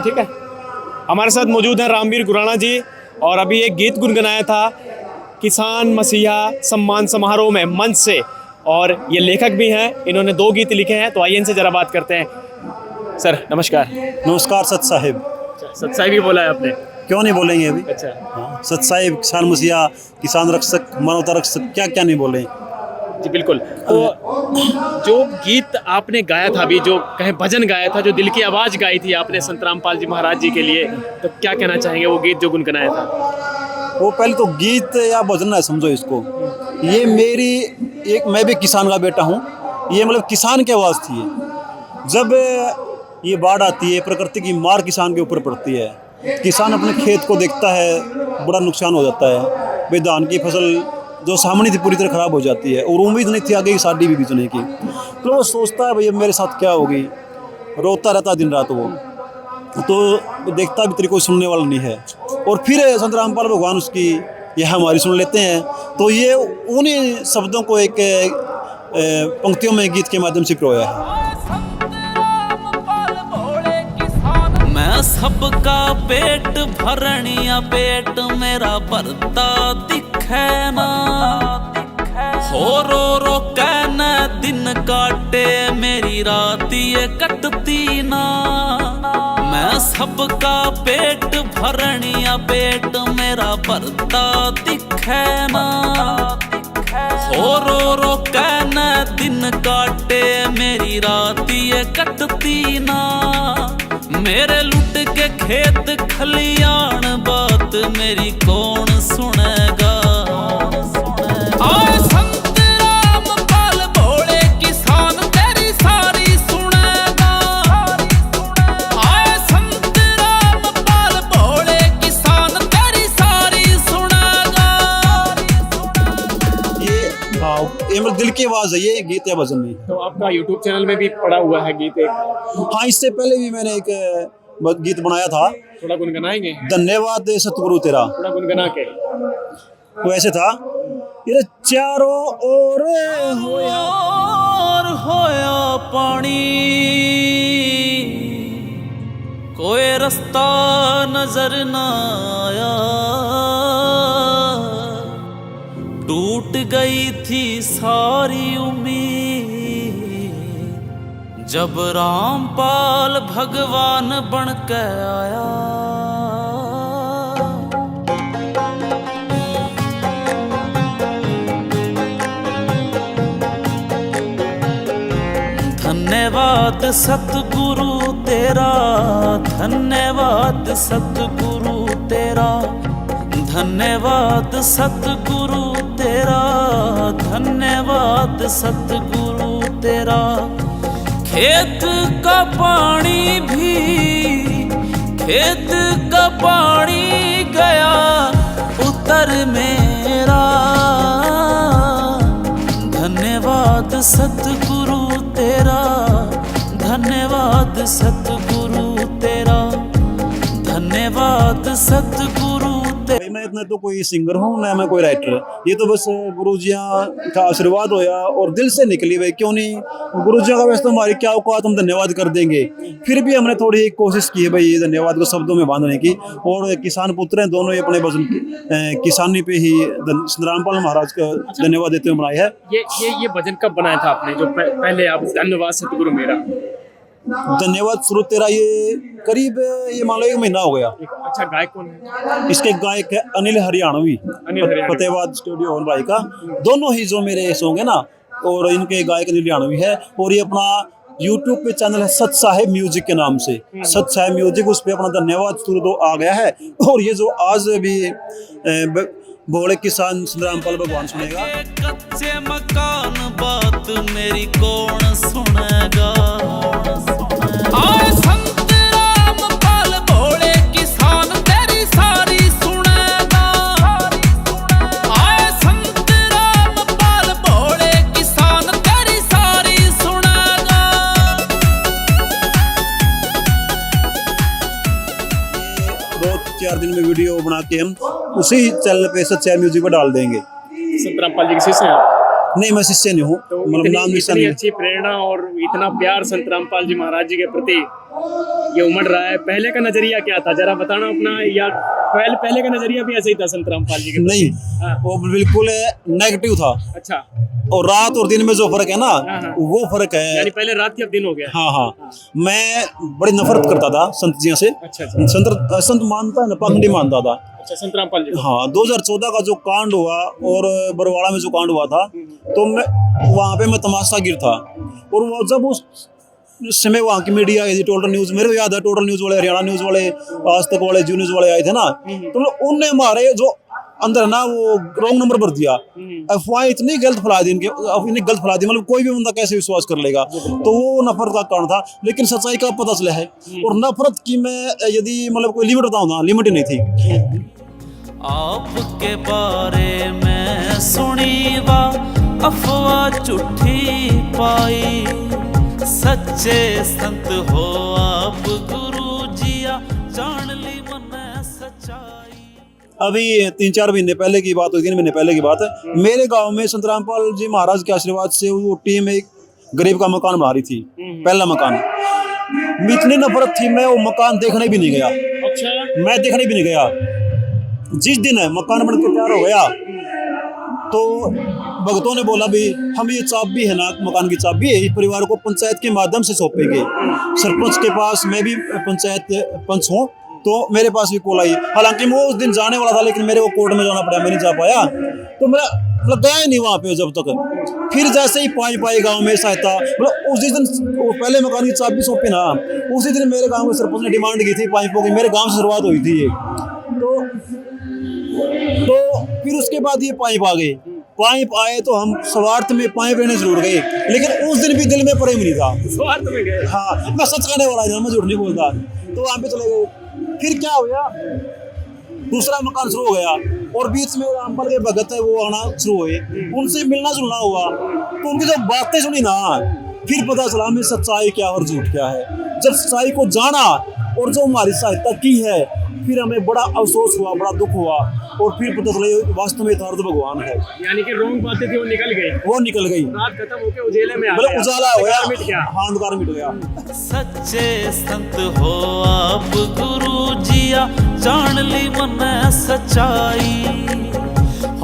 ठीक है। हमारे साथ मौजूद हैं रामवीर गुराना जी, और अभी एक गीत गुनगुनाया था किसान मसीहा सम्मान समारोह में मंच से, और ये लेखक भी हैं, इन्होंने 2 गीत लिखे हैं। तो आइए इनसे जरा बात करते हैं। सर नमस्कार। नमस्कार सत साहिब। सत साहिब ही बोला है आपने, क्यों नहीं बोलेंगे अभी? अच्छा। हाँ, सत साहिब, किसान मसीहा, किसान रक्षक, मानवता रक्षक, क्या क्या नहीं बोले जी बिल्कुल। तो जो गीत आपने गाया था अभी, जो कहें भजन गाया था, जो दिल की आवाज़ गाई थी आपने संत रामपाल जी महाराज जी के लिए, तो क्या कहना चाहेंगे वो गीत जो गुनगुनाया था? वो पहले तो गीत या भजन है समझो इसको। ये मेरी मैं भी किसान का बेटा हूँ। ये मतलब किसान की आवाज़ थी। जब ये बाढ़ आती है, प्रकृति की मार किसान के ऊपर पड़ती है, किसान अपने खेत को देखता है, बड़ा नुकसान हो जाता है भाई। धान की फसल जो सामने थी पूरी तरह ख़राब हो जाती है, और उम्मीद नहीं थी आगे की शादी भी बीतने की। तो वो सोचता है भाई अब मेरे साथ क्या होगी, रोता रहता दिन रात वो। तो देखता भी तेरी कोई सुनने वाला नहीं है। और फिर संत रामपाल भगवान उसकी यह हमारी सुन लेते हैं। तो ये उन्हीं शब्दों को एक पंक्तियों में गीत के माध्यम से पिरोया है। मैं सबका पेट भरनिया, पेट मेरा भरता दिखे ना, हो रो कहना दिन काटे, मेरी रात ये कटती ना। मैं सबका पेट भरनिया, पेट मेरा भरता दिखे ना, हो रो कहना दिन काटे, मेरी रात ये कटती ना। मेरे लुट के खेत खलियान, बात मेरी कौन सुनेगा। आए संत रामपाल भोले किसान तेरी सारी सुनेगा। आए संत रामपाल भोले किसान तेरी सारी सुनेगा। ये मतलब दिल की आवाज़ है, ये गीत या भजन नहीं। तो आपका यूट्यूब चैनल में भी पड़ा हुआ है गीत एक? हाँ, इससे पहले भी मैंने एक गीत बनाया था। थोड़ा गुनगुनाएंगे? धन्यवाद सतगुरु तेरा। थोड़ा गुनगुना के। वो ऐसे था, ये चारों ओर होया पानी, कोई रास्ता नजर ना आया, टूट गई थी सारी उम्मीद, जब रामपाल भगवान बन के आया। धन्यवाद सतगुरु तेरा, धन्यवाद सतगुरु तेरा, धन्यवाद सतगुरु तेरा, धन्यवाद सतगुरु तेरा। खेत का पानी भी, खेत का पानी गया उतर मेरा, धन्यवाद सतगुरु तेरा, धन्यवाद सतगुरु तेरा, धन्यवाद सतगुरु। मैं इतना तो कोई सिंगर हूँ ना मैं कोई राइटर, ये तो बस गुरुजियाँ का आशीर्वाद होया और दिल से निकली भाई। क्यों नहीं, गुरुजियाँ का वैसे तो हमारी क्या औकात, हम धन्यवाद कर देंगे। फिर भी हमने थोड़ी कोशिश की है भाई ये धन्यवाद को शब्दों में बांधने की। और किसान पुत्र हैं दोनों, अपने भजन किसानी पे ही संत रामपाल महाराज का धन्यवाद देते हुए बनाई है। ये भजन कब बनाया था आपने, जो पहले आप धन्यवाद सतगुरु मेरा? धन्यवाद सुरु तेरा ये करीब ये मान लो 1 महीना हो गया। अच्छा, गायक कौन है? इसके गायक है अनिल हरियाणवी, फतेहाबाद स्टूडियो और भाई का। दोनों ही जो मेरे सॉन्ग है ना, और इनके गायक अनिल हरियाणवी है। और ये अपना यूट्यूब पे चैनल है सत साहिब म्यूजिक के नाम से, सत साहिब म्यूजिक, उस पे अपना धन्यवाद सुरु तो आ गया है। और ये जो आज भी भोले किसान संत रामपाल भगवान सुनेगा। कच्चे मकान बात मेरी कौन सुनेगा। आए संत रामपाल भोले किसान तेरी सारी सुनेगा। आए संत रामपाल भोले किसान तेरी सारी सुनेगा। 2-4 दिन में वीडियो बना के हम उसी चैनल पे सच्चा म्यूजिक पर डाल देंगे। संत रामपाल जी के शिष्य हैं आप? नहीं, मैं शिष्य नहीं हूँ। तो इतनी अच्छी प्रेरणा और इतना प्यार संत रामपाल जी महाराज जी के प्रति, ये उमड़ रहा है। पहले का नजरिया क्या था, जरा बताना अपना, या पहले का नजरिया भी ऐसे ही था संत रामपाल जी के प्रति? नहीं, हाँ। वो बिल्कुल नेगेटिव था। अच्छा, और रात और दिन में जो फर्क है ना, हाँ। वो फर्क है। यानी पहले रात थी अब दिन हो गया। हाँ हाँ, मैं बड़ी नफरत करता था संत जी से। अच्छा, संत मानता है ना, पाखंडी मानता था। अच्छा, संत रामपाल जी। हाँ, 2014 का जो कांड हुआ और बरवाड़ा में जो कांड हुआ था, तो मैं वहाँ पे मैं तमाशागिर था। और वो जब उस समय वहाँ की मीडिया आई थी, टोटल न्यूज़, मेरे को याद है, टोटल न्यूज़ वाले, हरियाणा न्यूज़ वाले, आज तक वाले, जी न्यूज़ वाले आए थे ना, तो उनने हमारे जो अंदर ना वो रॉन्ग नंबर भर दिया। अफवाहें इतनी गलत फैला दी, इतनी गलत फैला दी, मतलब कोई भी बंदा कैसे विश्वास कर लेगा। तो वो नफरत का कारण था, लेकिन सच्चाई का पता चला है। और नफरत की मैं यदि मतलब कोई लिमिट बताऊँ ना, लिमिट ही नहीं थी। आपके बारे में सुनी वा अफवाह झूठी पाई, सच्चे संत हो आप गुरु जिया, जान ली मन सच्चाई। अभी 3-4 महीने पहले की बात हुई, 3 महीने पहले की बात है। मेरे गांव में संत रामपाल जी महाराज के आशीर्वाद से वो टीम एक गरीब का मकान बना रही थी, पहला मकान। इतनी नफरत थी, मैं वो मकान देखने भी नहीं गया। अच्छा, मैं देखने भी नहीं गया। जिस दिन है मकान बन के तैयार हो गया, तो भगतों ने बोला भी हम ये चाबी है ना, मकान की चाबी है, इस परिवार को पंचायत के माध्यम से सौंपेंगे। सरपंच के पास, मैं भी पंचायत पंच हूँ, तो मेरे पास भी कॉल आई। हालांकि मैं उस दिन जाने वाला था, लेकिन मेरे को कोर्ट में जाना पड़ा, मैं नहीं जा पाया। तो मैं मतलब गया ही नहीं वहाँ पे जब तक। फिर जैसे ही पाई गांव में सहायता, मतलब उसी दिन वो पहले मकान की चाबी सौंपी ना, उसी दिन मेरे गाँव के सरपंच ने डिमांड की थी पाइपों की। मेरे गाँव से शुरुआत हुई थी ये। तो फिर उसके बाद ये पाइप आ गए। पाइप आए तो हम स्वार्थ में पाइप लेने जरूर गए, लेकिन उस दिन भी दिल में प्रेम नहीं था। स्वार्थ में गए? हाँ, मैं सच कहने वाला था, मैं झूठ नहीं बोलता। तो वहाँ पे चले गए। फिर क्या हुआ, दूसरा मकान शुरू हो गया, और बीच में रामपाल के भगत है वो आना शुरू हुए। उनसे मिलना जुलना हुआ, तो उनकी जब बातें सुनी ना, फिर पता चला हमें सच्चाई क्या और झूठ क्या है। जब सच्चाई को जाना और जो हमारी सहायता की है, फिर हमें बड़ा अफसोस हुआ, बड़ा दुख हुआ। और फिर पता चला वास्तव में यथार्थ भगवान है। यानी कि रॉन्ग बातें थी वो निकल गई। वो निकल गई, रात खत्म होके उजेले में आ मतलब गया, उजाला हो गया, मिट गया। हाँ, अंधकार मिट गया। सच्चे संत हो आप गुरु जिया, जान ली मन सच्चाई।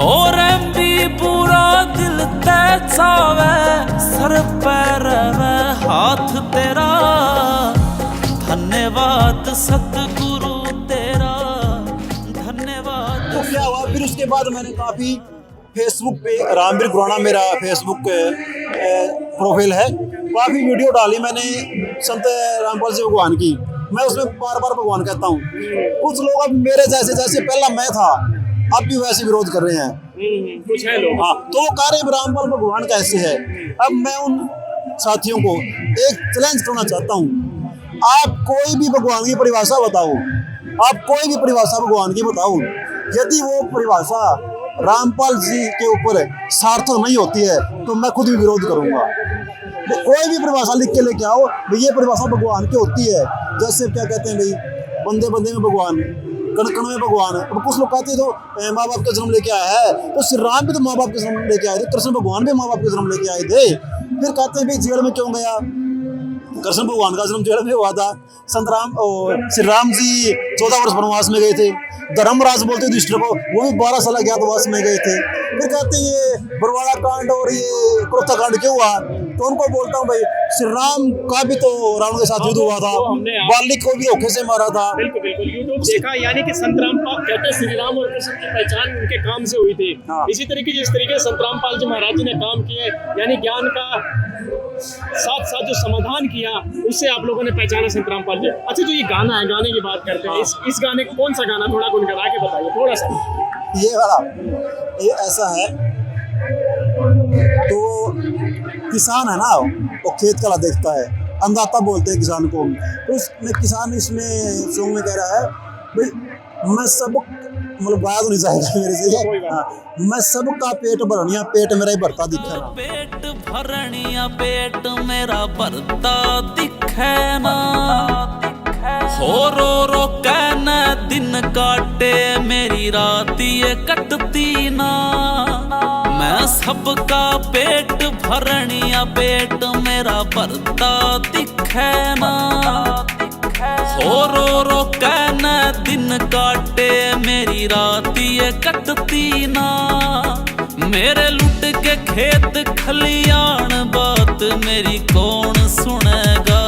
और भी पूरा दिल ते चावे, सर पैर हाथ तेरा, धन्यवाद सतगुरु तेरा, धन्यवाद। तो क्या हुआ, फिर उसके बाद मैंने काफ़ी फेसबुक पे, रामवीर गुराना मेरा फेसबुक प्रोफाइल है, काफ़ी वीडियो डाली मैंने संत रामपाल जी भगवान की। मैं उसमें बार बार भगवान कहता हूँ। कुछ लोग अब मेरे जैसे पहला मैं था, अब भी वैसे विरोध कर रहे हैं। कुछ है लोग। हाँ, तो वो कह रहे हैं रामपाल भगवान कैसे है। अब मैं उन साथियों को एक चैलेंज करना चाहता हूँ, आप कोई भी भगवान की परिभाषा बताओ, आप कोई भी परिभाषा भगवान की बताओ, यदि वो परिभाषा रामपाल जी के ऊपर सार्थक नहीं होती है, तो मैं खुद भी विरोध करूंगा। तो कोई भी परिभाषा लिख के लेके आओ भाई, ये परिभाषा भगवान की होती है। जैसे क्या कहते हैं भाई, बंदे बंदे में भगवान, कण कण में भगवान है। अब कुछ लोग कहते हैं तो माँ बाप का जन्म लेके आया है, तो श्री राम भी तो माँ बाप के जन्म लेके आए थे, कृष्ण भगवान भी माँ बाप के जन्म लेके आए थे। फिर कहते हैं भाई जेल में क्यों गया, कृष्ण भगवान का जन्म जेल में हुआ था। संत राम श्री राम जी 14 वर्ष वनवास में गए थे। धर्मराज बोलते युधिष्ठिर को, वो भी 12 साल अज्ञातवास में गए थे। फिर कहते हैं ये बरवाड़ा कांड और ये क्रोथा कांड क्यों हुआ, तो उनको बोलता हूँ भाई, श्री राम का भी तो रावण के साथ युद्ध हुआ था, बालिक को भी धोखे से मारा था। बिल्कुल बिल्कुल, यूट्यूब देखा। यानी कि संत रामपाल कहते हैं श्री राम और कृष्ण की पहचान उनके काम से हुई थी। हाँ। इसी तरीके जिस तरीके से संत रामपाल जी महाराज जी ने काम किए, यानी ज्ञान का साथ साथ जो समाधान किया, उससे आप लोगों ने पहचाना संत रामपाल जी। अच्छा, जो ये गाना है, गाने की बात करते हैं, इस गाने कौन सा गाना थोड़ा गुनगुना के बताइए थोड़ा सा। ये वाला, ये ऐसा है, तो किसान है ना, वो खेत कला देखता है, अन्नदाता बोलते हैं किसान को। तो इसमें किसान इसमें सॉन्ग में कह रहा है भाई, मैं सब, मतलब गाया तो नहीं जाएगा मेरे से ये। हाँ, मैं सबका पेट भरनिया, पेट मेरा ही भरता दिखे ना। पेट भरनिया, पेट मेरा भरता दिखे ना। हो रो कहना दिन काटे, मेरी रात ये कटती ना। मैं सबका पेट भरनिया, पेट मेरा भरता दिखे ना। हो रो कहना दिन काटे मेरी रात ये कटती ना मेरे लुट के खेत खलियान बात मेरी कौन सुनेगा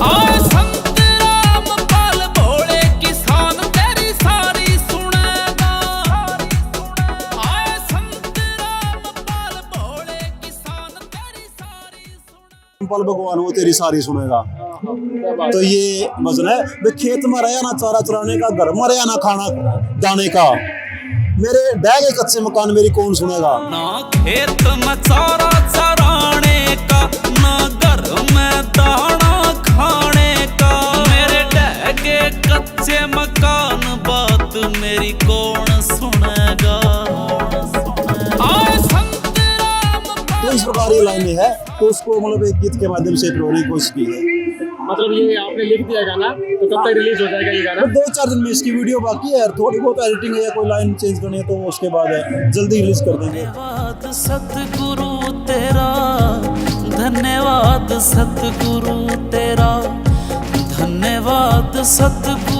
आए संत राम पाल भोले किसान तेरी सारी सुनेगा आए संत राम पाल भोले किसान तेरी सारी सुनेगा पल भगवान वो तेरी सारी सुनेगा। तो ये भजन है भाई, खेत में रहा ना चारा चराने का, घर में रहा ना खाना दाने का, मेरे डह गए कच्चे मकान मेरी कौन सुनेगा। ना खेत में चारा चराने का ना घर में दाना खाने का मेरे डह के कच्चे मकान बात मेरी कौन सुनेगा आए संत राम तो इस प्रकार ये लाइनें है, तो उसको मतलब एक गीत के माध्यम से प्रोने की कोशिश की है। मतलब ये आपने लिख दिया गाना, तो कब तक रिलीज हो जाएगा ये गाना? तो 2-4 दिन में इसकी वीडियो बाकी है, थोड़ी बहुत एडिटिंग है या कोई लाइन चेंज करनी है तो उसके बाद है, जल्दी रिलीज कर देंगे। धन्यवाद सतगुरु तेरा, धन्यवाद सतगुरु तेरा, धन्यवाद सतगुरु